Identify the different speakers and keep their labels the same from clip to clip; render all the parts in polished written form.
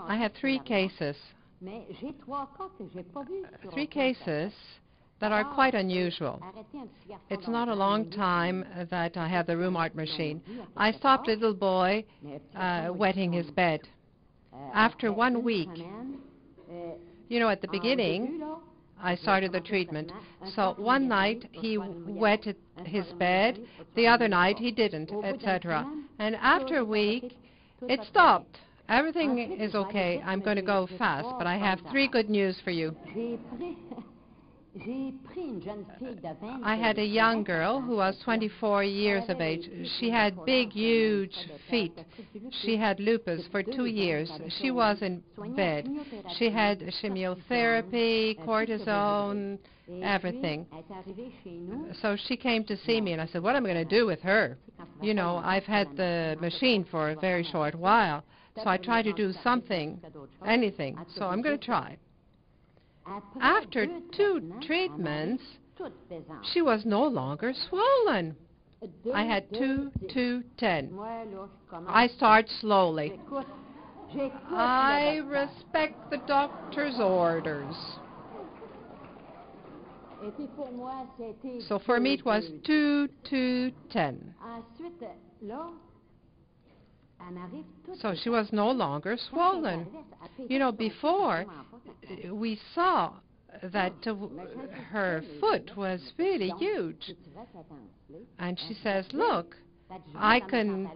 Speaker 1: I had 3 cases. 3 cases that are quite unusual. It's not a long time that I have the RHUMART machine. I stopped a little boy wetting his bed. After 1 week, you know, at the beginning, I started the treatment. So one night he wetted his bed, the other night he didn't, etc. And after a week, it stopped. Everything is okay. I'm going to go fast, but I have 3 good news for you. I had a young girl who was 24 years of age. She had big, huge feet. She had lupus for 2 years. She was in bed. She had chemotherapy, cortisone, everything. So she came to see me, and I said, what am I going to do with her? You know, I've had the machine for a very short while, so I tried to do something, anything. So I'm going to try. After 2 treatments, she was no longer swollen. I had 2, 2, 10. I start slowly. I respect the doctor's orders. So for me it was 2, 2, 10. So she was no longer swollen. You know, before, we saw that her foot was really huge. And she says, look, I can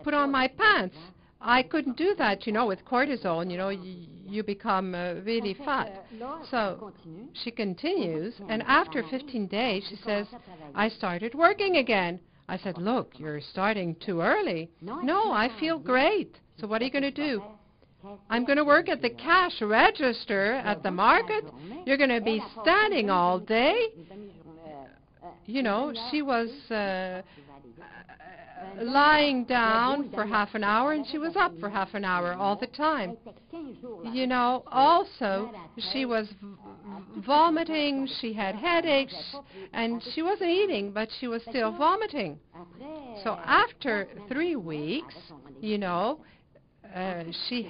Speaker 1: put on my pants. I couldn't do that, you know, with cortisone, you know, you become really fat. So she continues, and after 15 days, she says, I started working again. I said, look, you're starting too early. No, I feel great. So what are you going to do? I'm going to work at the cash register at the market. You're going to be standing all day. You know, she was lying down for half an hour, and she was up for half an hour all the time. You know, also, she was vomiting, she had headaches, and she wasn't eating, but she was still vomiting. So after 3 weeks, you know, she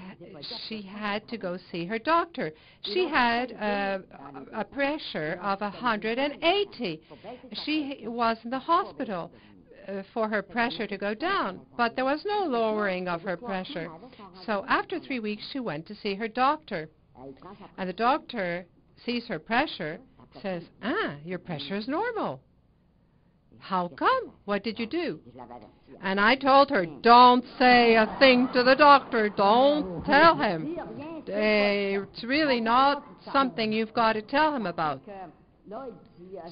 Speaker 1: had to go see her doctor. She had a pressure of 180. She was in the hospital for her pressure to go down, but there was no lowering of her pressure. So after 3 weeks, she went to see her doctor. And the doctor sees her pressure, says, your pressure is normal. How come? What did you do? And I told her, don't say a thing to the doctor. Don't tell him. It's really not something you've got to tell him about.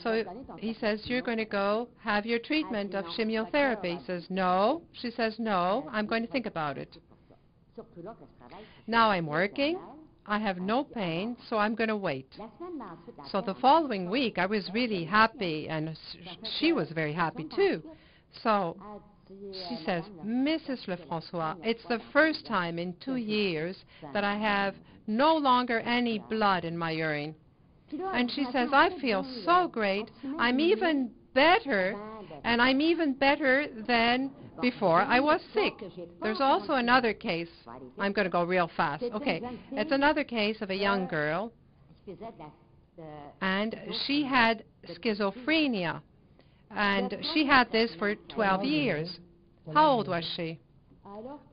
Speaker 1: So he says, you're going to go have your treatment of chemotherapy. He says, no. She says, no, I'm going to think about it. Now I'm working. I have no pain, so I'm going to wait. So the following week, I was really happy, and she was very happy too. So she says, Mrs. Lefrançois, it's the first time in 2 years that I have no longer any blood in my urine. And she says, I feel so great. I'm even better, and I'm even better than before I was sick. There's also another case. I'm going to go real fast. Okay, it's another case of a young girl, and she had schizophrenia, and she had this for 12 years. How old was she?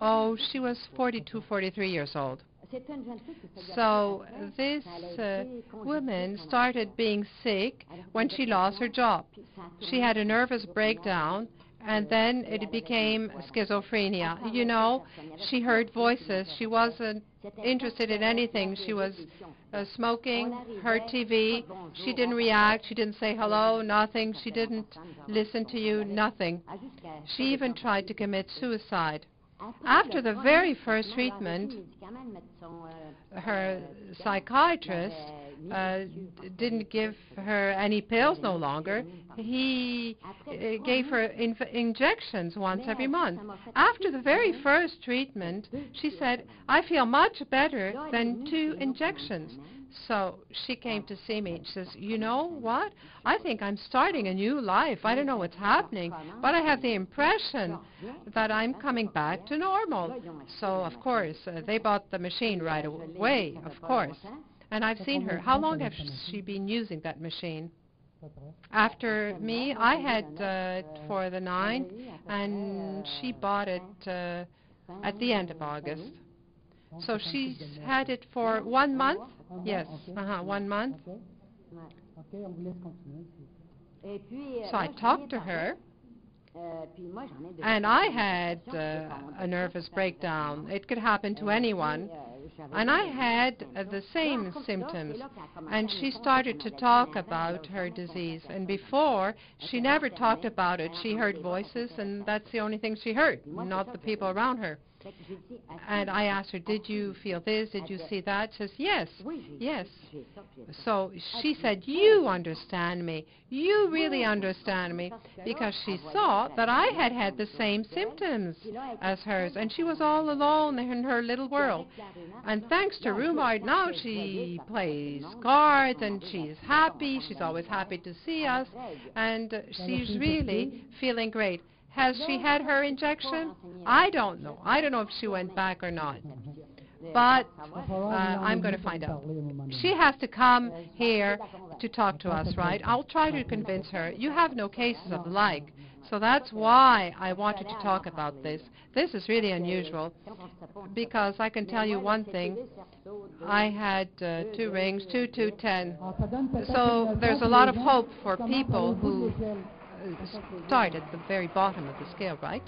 Speaker 1: Oh, she was 42, 43 years old. So this woman started being sick when she lost her job. She had a nervous breakdown, and then it became schizophrenia. You know, she heard voices. She wasn't interested in anything. She was smoking, heard TV. She didn't react. She didn't say hello, nothing. She didn't listen to you, nothing. She even tried to commit suicide. After the very first treatment, her psychiatrist didn't give her any pills no longer. He gave her injections once every month. After the very first treatment, she said, I feel much better than 2 injections. So she came to see me. She says, you know what? I think I'm starting a new life. I don't know what's happening, but I have the impression that I'm coming back to normal. So, of course, they bought the machine right away, of course. And I've seen her. How long has she been using that machine? After me, I had it for the 9th, and she bought it at the end of August. So she's had it for 1 month? Yes, 1 month. So I talked to her, and I had a nervous breakdown. It could happen to anyone. And I had the same symptoms, and she started to talk about her disease. And before, she never talked about it. She heard voices, and that's the only thing she heard, not the people around her. And I asked her, did you feel this? Did you see that? She says, yes, yes. So she said, you understand me. You really understand me, because she saw that I had had the same symptoms as hers, and she was all alone in her little world. And thanks to RHUMART, now she plays cards, and she's happy. She's always happy to see us, and she's really feeling great. Has she had her injection? I don't know. I don't know if she went back or not. But I'm going to find out. She has to come here to talk to us, right? I'll try to convince her. You have no cases of like. So that's why I wanted to talk about this. This is really unusual, because I can tell you one thing. I had 2 rings, 2, 2, 10. So there's a lot of hope for people who start at the very bottom of the scale, right?